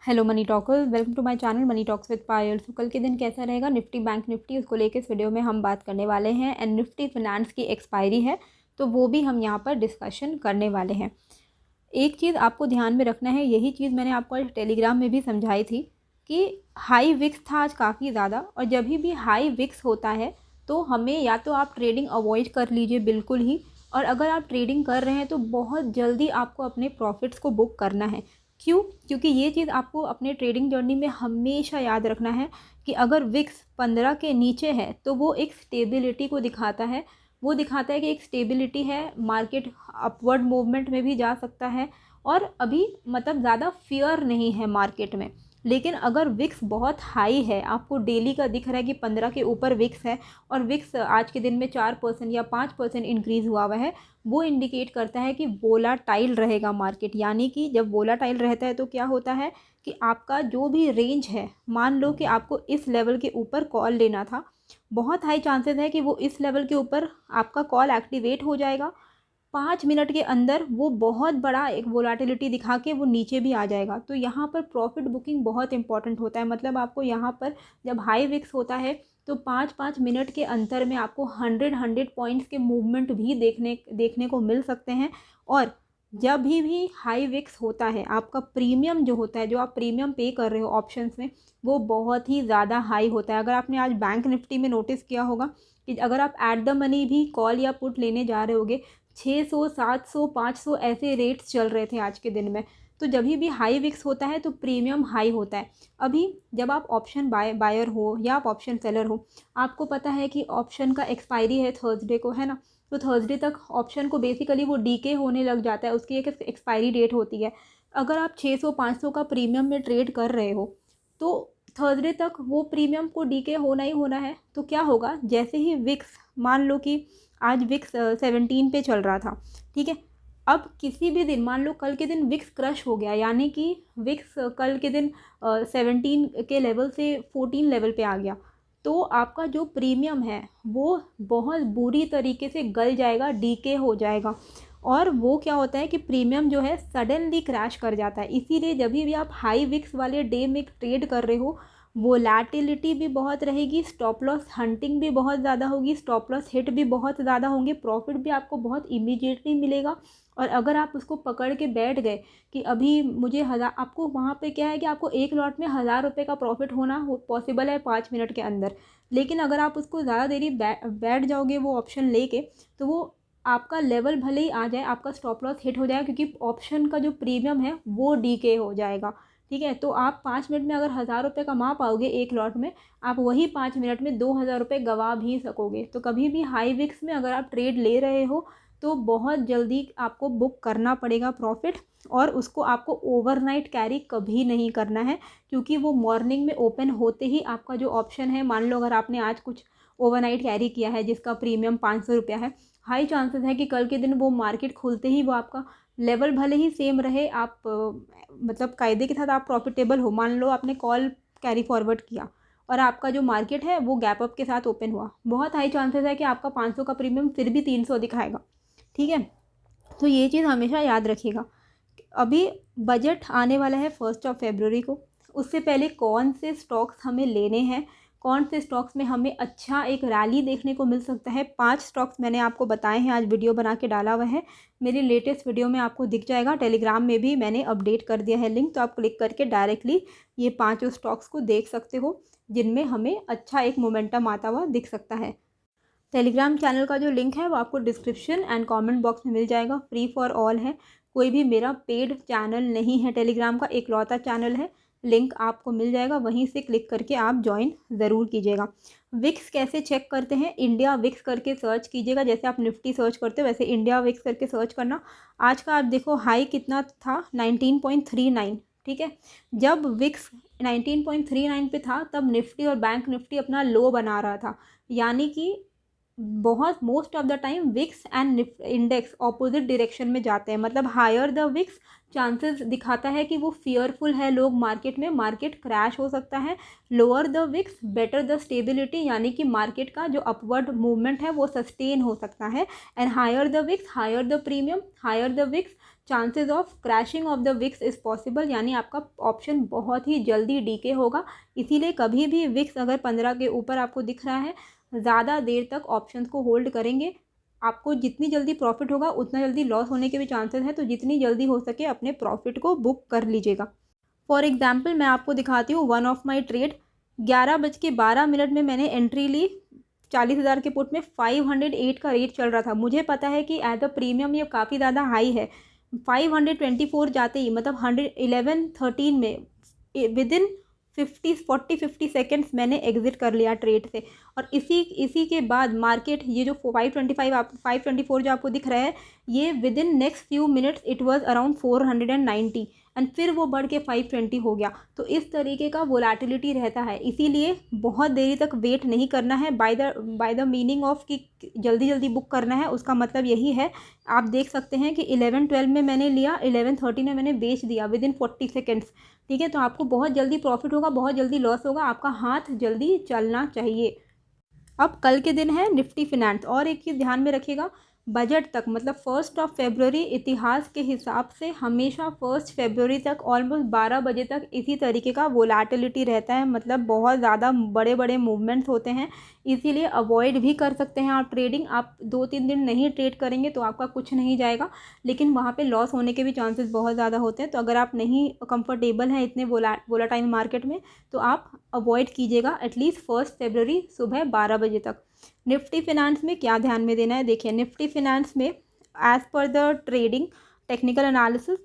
Hello money talkers, welcome to my channel money talks with Payal. तो कल के दिन कैसा रहेगा निफ्टी बैंक निफ्टी, उसको लेकर इस वीडियो में हम बात करने वाले हैं। एंड निफ्टी फिनेंस की एक्सपायरी है तो वो भी हम यहाँ पर डिस्कशन करने वाले हैं। एक चीज़ आपको ध्यान में रखना है, यही चीज़ मैंने आपको आज टेलीग्राम में भी समझाई थी कि हाई विक्स था आज काफ़ी ज़्यादा, और जब भी हाई विक्स होता है तो हमें या तो आप ट्रेडिंग अवॉइड कर लीजिए बिल्कुल ही, और अगर आप ट्रेडिंग कर रहे हैं तो बहुत जल्दी आपको अपने प्रॉफिट्स को बुक करना है। क्यों? क्योंकि ये चीज़ आपको अपने ट्रेडिंग जर्नी में हमेशा याद रखना है कि अगर विक्स 15 के नीचे है तो वो एक स्टेबिलिटी को दिखाता है। वो दिखाता है कि एक स्टेबिलिटी है, मार्केट अपवर्ड मूवमेंट में भी जा सकता है और अभी मतलब ज़्यादा फियर नहीं है मार्केट में। लेकिन अगर विक्स बहुत हाई है, आपको डेली का दिख रहा है कि 15 के ऊपर विक्स है और विक्स आज के दिन में 4% या 5% इंक्रीज़ हुआ है, वो इंडिकेट करता है कि वोलाटाइल रहेगा मार्केट। यानी कि जब वोलाटाइल रहता है तो क्या होता है कि आपका जो भी रेंज है, मान लो कि आपको इस लेवल के ऊपर कॉल लेना था, बहुत हाई चांसेस है कि वो इस लेवल के ऊपर आपका कॉल एक्टिवेट हो जाएगा। 5 मिनट के अंदर वो बहुत बड़ा एक वोलाटिलिटी दिखा के वो नीचे भी आ जाएगा। तो यहाँ पर प्रॉफिट बुकिंग बहुत इंपॉर्टेंट होता है। मतलब आपको यहाँ पर जब हाई विक्स होता है तो 5-5 मिनट के अंतर में आपको 100 पॉइंट्स के मूवमेंट भी देखने को मिल सकते हैं। और जब भी हाई विक्स होता है, आपका प्रीमियम जो होता है, जो आप प्रीमियम पे कर रहे हो ऑप्शंस में, वो बहुत ही ज़्यादा हाई होता है। अगर आपने आज बैंक निफ्टी में नोटिस किया होगा कि अगर आप एट द मनी भी कॉल या पुट लेने जा रहे होगे, 600, 700, 500 ऐसे रेट्स चल रहे थे आज के दिन में। तो जब भी हाई विक्स होता है तो प्रीमियम हाई होता है। अभी जब आप ऑप्शन बायर हो या आप ऑप्शन सेलर हो, आपको पता है कि ऑप्शन का एक्सपायरी है थर्सडे को, है ना। तो थर्सडे तक ऑप्शन को बेसिकली वो डीके होने लग जाता है, उसकी एक एक्सपायरी डेट होती है। अगर आप 600-500 का प्रीमियम में ट्रेड कर रहे हो तो थर्सडे तक वो प्रीमियम को डीके होना ही होना है। तो क्या होगा, जैसे ही विक्स, मान लो कि आज विक्स 17 पे चल रहा था, ठीक है। अब किसी भी दिन, मान लो कल के दिन विक्स क्रश हो गया, यानी कि विक्स कल के दिन 17 के लेवल से 14 लेवल पे आ गया, तो आपका जो प्रीमियम है वो बहुत बुरी तरीके से गल जाएगा, डीके हो जाएगा। और वो क्या होता है कि प्रीमियम जो है सडनली क्रैश कर जाता है। इसीलिए जब भी आप हाई विक्स वाले डे में ट्रेड कर रहे हो, वोलेटिलिटी भी बहुत रहेगी, स्टॉप लॉस हंटिंग भी बहुत ज़्यादा होगी, स्टॉप लॉस हिट भी बहुत ज़्यादा होंगे, प्रॉफिट भी आपको बहुत इमीडिएटली मिलेगा। और अगर आप उसको पकड़ के बैठ गए कि अभी मुझे आपको वहाँ पे क्या है कि आपको एक लॉट में 1000 रुपये का प्रॉफिट होना पॉसिबल है 5 मिनट के अंदर। लेकिन अगर आप उसको ज़्यादा देरी बैठ जाओगे वो ऑप्शन लेके, तो वो आपका लेवल भले ही आ जाए, आपका स्टॉप लॉस हिट हो जाएगा, क्योंकि ऑप्शन का जो प्रीमियम है वो डीके हो जाएगा। ठीक है, तो आप 5 मिनट में अगर 1000 रुपये कमा पाओगे एक लॉट में, आप वही 5 मिनट में 2000 रुपये गंवा भी सकोगे। तो कभी भी हाई विक्स में अगर आप ट्रेड ले रहे हो तो बहुत जल्दी आपको बुक करना पड़ेगा प्रॉफिट, और उसको आपको ओवरनाइट कैरी कभी नहीं करना है, क्योंकि वो मॉर्निंग में ओपन होते ही आपका जो ऑप्शन है, मान लो अगर आपने आज कुछ ओवरनाइट कैरी किया है जिसका प्रीमियम 500 रुपया है, हाई चांसेस है कि कल के दिन वो मार्केट खुलते ही वो आपका लेवल भले ही सेम रहे, आप मतलब कायदे के साथ आप प्रॉफिटेबल हो। मान लो आपने कॉल कैरी फॉरवर्ड किया और आपका जो मार्केट है वो गैप अप के साथ ओपन हुआ, बहुत हाई चांसेस है कि आपका 500 का प्रीमियम फिर भी 300 दिखाएगा। ठीक है, तो ये चीज़ हमेशा याद रखिएगा। अभी बजट आने वाला है 1 को। उससे पहले कौन से स्टॉक्स हमें लेने हैं, कौन से स्टॉक्स में हमें अच्छा एक रैली देखने को मिल सकता है, 5 स्टॉक्स मैंने आपको बताए हैं, आज वीडियो बना के डाला हुआ है। मेरी लेटेस्ट वीडियो में आपको दिख जाएगा, टेलीग्राम में भी मैंने अपडेट कर दिया है लिंक, तो आप क्लिक करके डायरेक्टली ये 5 स्टॉक्स को देख सकते हो जिनमें हमें अच्छा एक मोमेंटम आता हुआ दिख सकता है। टेलीग्राम चैनल का जो लिंक है वो आपको डिस्क्रिप्शन एंड कमेंट बॉक्स में मिल जाएगा, फ्री फॉर ऑल है। कोई भी मेरा पेड चैनल नहीं है, टेलीग्राम का एकलौता चैनल है। लिंक आपको मिल जाएगा, वहीं से क्लिक करके आप ज्वाइन ज़रूर कीजिएगा। विक्स कैसे चेक करते हैं, इंडिया विक्स करके सर्च कीजिएगा, जैसे आप निफ्टी सर्च करते हो वैसे इंडिया विक्स करके सर्च करना। आज का आप देखो हाई कितना था, 19.39। ठीक है, जब विक्स 19.39 पे था तब निफ्टी और बैंक निफ्टी अपना लो बना रहा था। यानी कि बहुत most of the time VIX and index opposite direction में जाते हैं। मतलब हायर द विक्स, चांसेस दिखाता है कि वो फियरफुल है लोग मार्केट में, मार्केट क्रैश हो सकता है। Lower the VIX better the stability, यानी कि मार्केट का जो अपवर्ड मूवमेंट है वो सस्टेन हो सकता है। And higher the VIX higher the premium, higher the VIX chances of crashing of the VIX is possible, यानी आपका ऑप्शन बहुत ही जल्दी डीके होगा। इसीलिए कभी भी विक्स अगर 15 के ऊपर आपको दिख रहा है, ज़्यादा देर तक ऑप्शंस को होल्ड करेंगे, आपको जितनी जल्दी प्रॉफिट होगा उतना जल्दी लॉस होने के भी चांसेस हैं, तो जितनी जल्दी हो सके अपने प्रॉफिट को बुक कर लीजिएगा। फॉर एग्जाम्पल मैं आपको दिखाती हूँ वन ऑफ माई ट्रेड। 11:12 में मैंने एंट्री ली 40,000 के पुट में। 508 का रेट चल रहा था। मुझे पता है कि एज अ प्रीमियम ये काफ़ी ज़्यादा हाई है। 524 जाते ही मतलब 111-13 में विद इन 50 सेकेंड्स मैंने एग्जिट कर लिया ट्रेड से। और इसी के बाद मार्केट ये जो 524 जो आपको दिख रहा है, ये with in next few minutes it was around 490 and फिर वो बढ़ के 520 हो गया। तो इस तरीके का वोलेटिलिटी रहता है, इसीलिए बहुत देरी तक वेट नहीं करना है। बाय द मीनिंग ऑफ कि जल्दी जल्दी बुक करना है, उसका मतलब यही है। आप देख सकते हैं कि 11-12 में मैंने लिया, 11-13 में मैंने बेच दिया विद इन 40 सेकेंड्स। ठीक है, तो आपको बहुत जल्दी प्रॉफिट होगा, बहुत जल्दी लॉस होगा, आपका हाथ जल्दी चलना चाहिए। अब कल के दिन है निफ्टी फिनेंस। और एक चीज़ ध्यान में रखिएगा, बजट तक मतलब 1 फरवरी इतिहास के हिसाब से हमेशा 1 फरवरी तक ऑलमोस्ट 12 बजे तक इसी तरीके का वोलेटिलिटी रहता है, मतलब बहुत ज़्यादा बड़े बड़े मूवमेंट्स होते हैं। इसीलिए अवॉइड भी कर सकते हैं आप ट्रेडिंग। आप 2-3 दिन नहीं ट्रेड करेंगे तो आपका कुछ नहीं जाएगा, लेकिन वहाँ पे लॉस होने के भी चांसेस बहुत ज़्यादा होते हैं। तो अगर आप नहीं कंफर्टेबल हैं इतने वोलाटाइल मार्केट में, तो आप अवॉइड कीजिएगा एटलीस्ट 1 फरवरी सुबह 12 बजे तक। निफ्टी फिनेंस में क्या ध्यान में देना है, देखिए निफ्टी फिनेंस में as per the trading technical analysis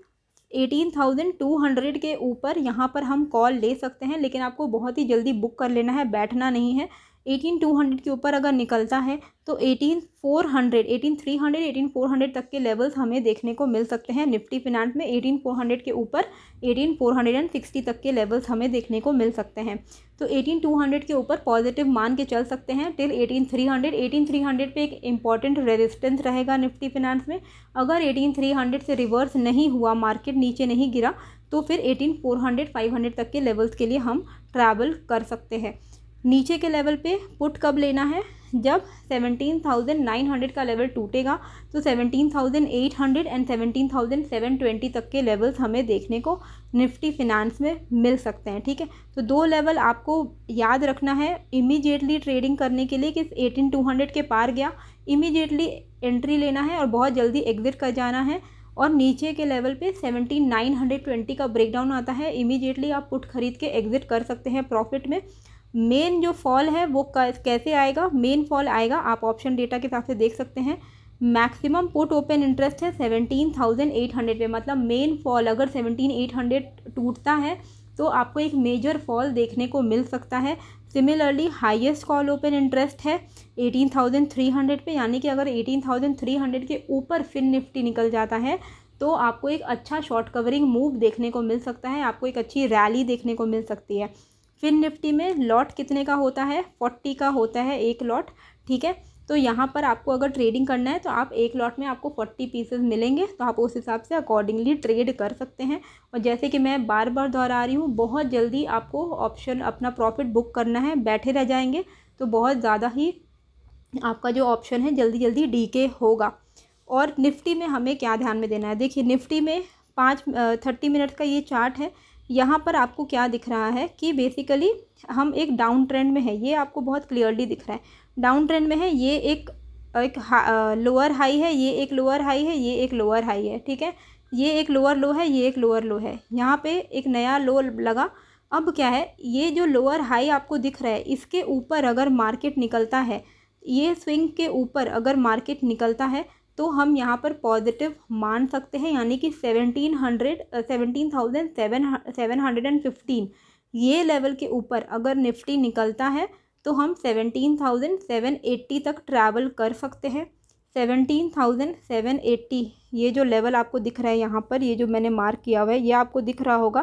18,200 के ऊपर यहाँ पर हम कॉल ले सकते हैं, लेकिन आपको बहुत ही जल्दी बुक कर लेना है, बैठना नहीं है। 18,200 के ऊपर अगर निकलता है तो 18,400, 18,300, 18,400 तक के लेवल्स हमें देखने को मिल सकते हैं। निफ्टी फिनेंस में 18,400 के ऊपर 18,460 तक के लेवल्स हमें देखने को मिल सकते हैं। तो 18,200 के ऊपर पॉजिटिव मान के चल सकते हैं टिल 18,300। 18,300 पे एक इम्पॉर्टेंट रेजिस्टेंस रहेगा निफ्टी फिनेंस में। अगर 18,300 से रिवर्स नहीं हुआ, मार्केट नीचे नहीं गिरा, तो फिर 18,400, 500 तक के लेवल्स के लिए हम ट्रैवल कर सकते हैं। नीचे के लेवल पे पुट कब लेना है, जब 17,900 का लेवल टूटेगा, तो 17,800 एंड 17,720 तक के लेवल्स हमें देखने को निफ्टी फिनेंस में मिल सकते हैं। ठीक है, तो 2 लेवल आपको याद रखना है इमीडिएटली ट्रेडिंग करने के लिए कि 18,200 के पार गया, इमीडिएटली एंट्री लेना है और बहुत जल्दी एग्जिट कर जाना है। और नीचे के लेवल पे 17,920 का ब्रेकडाउन आता है, इमीडिएटली आप पुट खरीद के एग्जिट कर सकते हैं प्रॉफिट में। मेन जो फॉल है वो कैसे आएगा, मेन फॉल आएगा, आप ऑप्शन डेटा के हिसाब से देख सकते हैं। मैक्सिमम पुट ओपन इंटरेस्ट है 17,800 पे, मतलब मेन फॉल अगर 17,800 टूटता है तो आपको एक मेजर फॉल देखने को मिल सकता है। Similarly highest call open interest है 18,300 पे, यानी कि अगर 18,300 के ऊपर फिर निफ्टी निकल जाता है तो आपको एक अच्छा शॉर्ट कवरिंग मूव देखने को मिल सकता है, आपको एक अच्छी रैली देखने को मिल सकती है। फिर निफ्टी में लॉट कितने का होता है, 40 का होता है एक लॉट। ठीक है, तो यहाँ पर आपको अगर ट्रेडिंग करना है तो आप एक लॉट में आपको 40 पीसेस मिलेंगे, तो आप उस हिसाब से अकॉर्डिंगली ट्रेड कर सकते हैं। और जैसे कि मैं बार बार दोहरा रही हूँ, बहुत जल्दी आपको ऑप्शन अपना प्रॉफिट बुक करना है, बैठे रह जाएंगे तो बहुत ज़्यादा ही आपका जो ऑप्शन है जल्दी जल्दी डीके होगा। और निफ्टी में हमें क्या ध्यान में देना है, देखिए निफ्टी में 30 मिनट का ये चार्ट है। यहाँ पर आपको क्या दिख रहा है कि बेसिकली हम एक डाउन ट्रेंड में है, ये आपको बहुत क्लियरली दिख रहा है, डाउन ट्रेंड में है। ये एक लोअर हाई है, ये एक लोअर हाई है, ये एक लोअर हाई है। ठीक है, ये एक लोअर लो है, ये एक लोअर लो है, यहाँ पे एक नया लो लगा। अब क्या है, ये जो लोअर हाई आपको दिख रहा है इसके ऊपर अगर मार्केट निकलता है, ये स्विंग के ऊपर अगर मार्केट निकलता है तो हम यहाँ पर पॉजिटिव मान सकते हैं, यानी कि 17,715 ये लेवल के ऊपर अगर निफ्टी निकलता है तो हम 17,780 तक ट्रैवल कर सकते हैं। 17,780 ये जो लेवल आपको दिख रहा है यहाँ पर, ये जो मैंने मार्क किया हुआ है, ये आपको दिख रहा होगा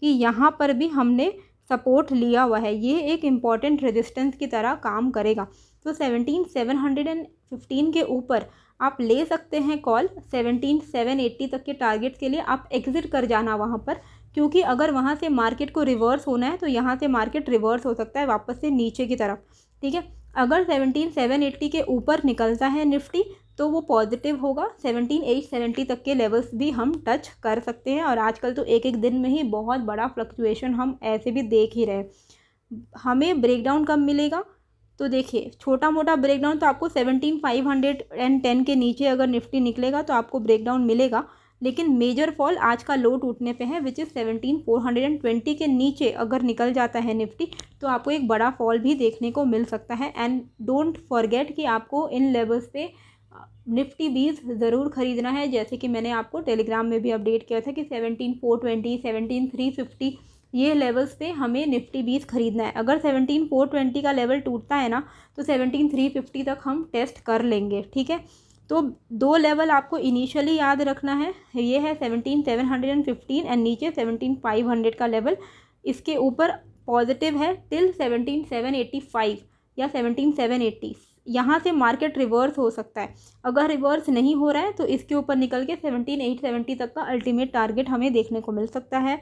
कि यहाँ पर भी हमने सपोर्ट लिया हुआ है, ये एक इम्पॉर्टेंट रेजिस्टेंस की तरह काम करेगा। तो 17,715 के ऊपर आप ले सकते हैं कॉल। 17,780 तक के टारगेट के लिए आप एग्जिट कर जाना वहाँ पर, क्योंकि अगर वहाँ से मार्केट को रिवर्स होना है तो यहाँ से मार्केट रिवर्स हो सकता है वापस से नीचे की तरफ। ठीक है, अगर 17,780 के ऊपर निकलता है निफ्टी तो वो पॉजिटिव होगा। 17,870 तक के लेवल्स भी हम टच कर सकते हैं। और आजकल तो एक एक दिन में ही बहुत बड़ा फ्लक्चुएशन हम ऐसे भी देख ही रहे हैं। हमें ब्रेकडाउन कब मिलेगा? तो देखिए, छोटा मोटा ब्रेकडाउन तो आपको 17,510 के नीचे अगर निफ्टी निकलेगा तो आपको ब्रेकडाउन मिलेगा, लेकिन मेजर फॉल आज का लो टूटने पे है, विच इज़ 17,420 के नीचे अगर निकल जाता है निफ्टी तो आपको एक बड़ा फॉल भी देखने को मिल सकता है। एंड डोंट फॉरगेट कि आपको इन लेवल्स पे निफ्टी 20 ज़रूर ख़रीदना है, जैसे कि मैंने आपको टेलीग्राम में भी अपडेट किया था कि 17,420, 17,350 ये लेवल्स पे हमें निफ्टी 20 ख़रीदना है। अगर 17,420 का लेवल टूटता है ना तो 17,350 तक हम टेस्ट कर लेंगे, ठीक है। तो दो लेवल आपको इनिशियली याद रखना है, ये है 17,715 एंड नीचे 17,500 का लेवल। इसके ऊपर पॉजिटिव है टिल 17,785 या 17,780। यहाँ से मार्केट रिवर्स हो सकता है। अगर रिवर्स नहीं हो रहा है तो इसके ऊपर निकल के 17,870 तक का अल्टीमेट टारगेट हमें देखने को मिल सकता है।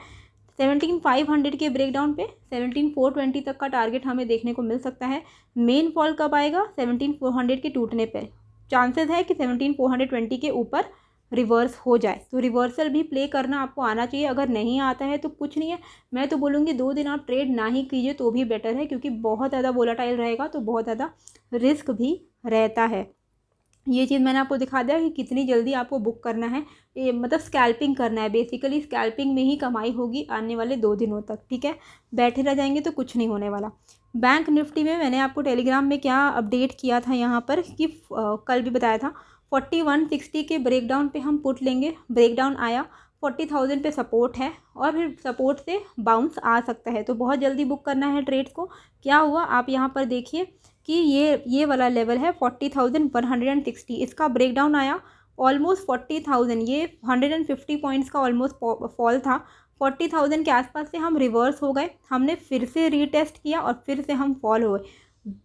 17,500 के ब्रेकडाउन पे 17,420 तक का टारगेट हमें देखने को मिल सकता है। मेन फॉल कब आएगा? 17,400 के टूटने पे चांसेस है कि 17,420 के ऊपर रिवर्स हो जाए। तो रिवर्सल भी प्ले करना आपको आना चाहिए। अगर नहीं आता है तो कुछ नहीं है, मैं तो बोलूँगी 2 दिन आप ट्रेड ना ही कीजिए तो भी बेटर है, क्योंकि बहुत ज़्यादा वोलेटाइल रहेगा तो बहुत ज़्यादा रिस्क भी रहता है। ये चीज़ मैंने आपको दिखा दिया कि कितनी जल्दी आपको बुक करना है, ये मतलब स्कैल्पिंग करना है। बेसिकली स्कैल्पिंग में ही कमाई होगी आने वाले 2 दिनों तक, ठीक है। बैठे रह जाएंगे तो कुछ नहीं होने वाला। बैंक निफ्टी में मैंने आपको टेलीग्राम में क्या अपडेट किया था यहाँ पर कि कल भी बताया था 4160 के ब्रेकडाउन पे हम पुट लेंगे। ब्रेकडाउन आया, 40,000 पे सपोर्ट है और फिर सपोर्ट से बाउंस आ सकता है, तो बहुत जल्दी बुक करना है ट्रेड्स को। क्या हुआ आप यहाँ पर देखिए कि ये वाला लेवल है 40,160, इसका ब्रेकडाउन आया ऑलमोस्ट 40,000, ये 150 पॉइंट्स का ऑलमोस्ट फॉल था। 40,000 के आसपास से हम रिवर्स हो गए, हमने फिर से रीटेस्ट किया और फिर से हम फॉल हो गए।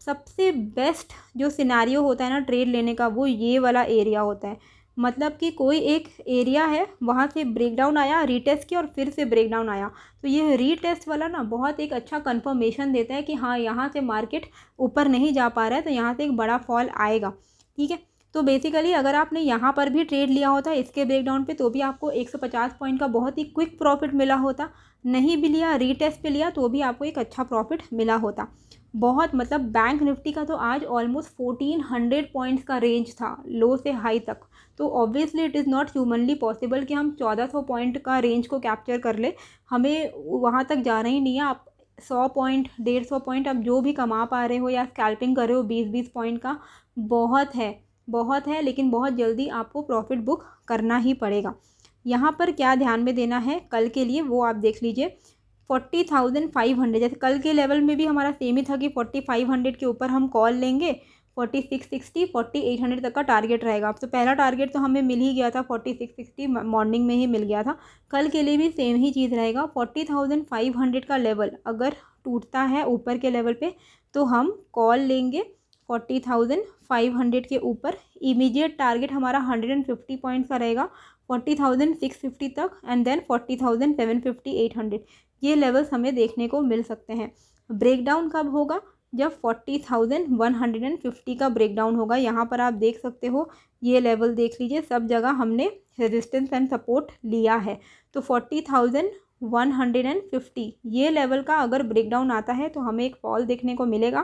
सबसे बेस्ट जो सिनेरियो होता है ना ट्रेड लेने का, वो ये वाला एरिया होता है। मतलब कि कोई एक एरिया है, वहाँ से ब्रेकडाउन आया, रीटेस्ट किया और फिर से ब्रेकडाउन आया, तो ये रीटेस्ट वाला ना बहुत एक अच्छा कंफर्मेशन देता है कि हाँ यहाँ से मार्केट ऊपर नहीं जा पा रहा है, तो यहाँ से एक बड़ा फॉल आएगा, ठीक है। तो बेसिकली अगर आपने यहाँ पर भी ट्रेड लिया होता इसके ब्रेकडाउन पे तो भी आपको 150 पॉइंट का बहुत ही क्विक प्रॉफिट मिला होता। नहीं भी लिया, रीटेस्ट पे लिया, तो भी आपको एक अच्छा प्रॉफिट मिला होता। बहुत मतलब बैंक निफ्टी का तो आज ऑलमोस्ट 1400 पॉइंट्स का रेंज था लो से हाई तक, तो obviously it is not humanly possible कि हम 1400 पॉइंट का रेंज को कैप्चर कर ले। हमें वहाँ तक जाना ही नहीं है। आप 100 पॉइंट 150 पॉइंट आप जो भी कमा पा रहे हो या स्कैल्पिंग कर रहे हो 20-20 पॉइंट का, बहुत है, लेकिन बहुत जल्दी आपको प्रॉफिट बुक करना ही पड़ेगा। यहाँ पर क्या ध्यान में देना है कल के लिए वो आप देख लीजिए। 40,500 जैसे कल के लेवल में भी हमारा सेम ही था कि 4500 के ऊपर हम कॉल लेंगे। 4660 4800 तक का टारगेट रहेगा। अब तो पहला टारगेट तो हमें मिल ही गया था, 4660 मॉर्निंग में ही मिल गया था। कल के लिए भी सेम ही चीज़ रहेगा। 40,500 का लेवल अगर टूटता है ऊपर के लेवल पे तो हम कॉल लेंगे 40,500 के ऊपर। इमीडिएट टारगेट हमारा 150 पॉइंट्स का रहेगा 40,650 तक एंड देन 40,750 800 ये लेवल्स हमें देखने को मिल सकते हैं। ब्रेकडाउन कब होगा? जब 40,150 का ब्रेकडाउन होगा। यहाँ पर आप देख सकते हो, ये लेवल देख लीजिए, सब जगह हमने रेजिस्टेंस एंड सपोर्ट लिया है। तो 40,150 ये लेवल का अगर ब्रेकडाउन आता है तो हमें एक फॉल देखने को मिलेगा।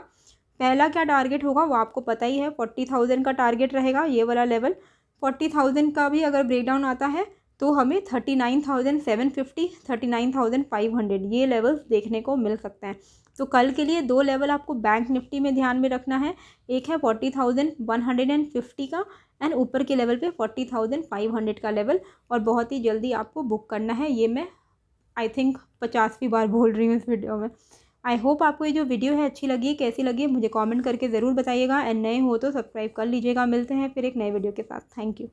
पहला क्या टारगेट होगा वो आपको पता ही है, 40,000 का टारगेट रहेगा ये वाला लेवल। 40,000 का भी अगर ब्रेकडाउन आता है तो हमें 39,750 39,500 ये लेवल्स देखने को मिल सकते हैं। तो कल के लिए 2 लेवल आपको बैंक निफ्टी में ध्यान में रखना है। एक है 40,150 का एंड ऊपर के लेवल पे 40,500 का लेवल, और बहुत ही जल्दी आपको बुक करना है। ये मैं आई थिंक 50वीं बार बोल रही हूँ इस वीडियो में। आई होप आपको ये जो वीडियो है अच्छी लगी, कैसी लगी मुझे कमेंट करके ज़रूर बताइएगा। एंड नए हो तो सब्सक्राइब कर लीजिएगा। मिलते हैं फिर एक नए वीडियो के साथ। Thank you.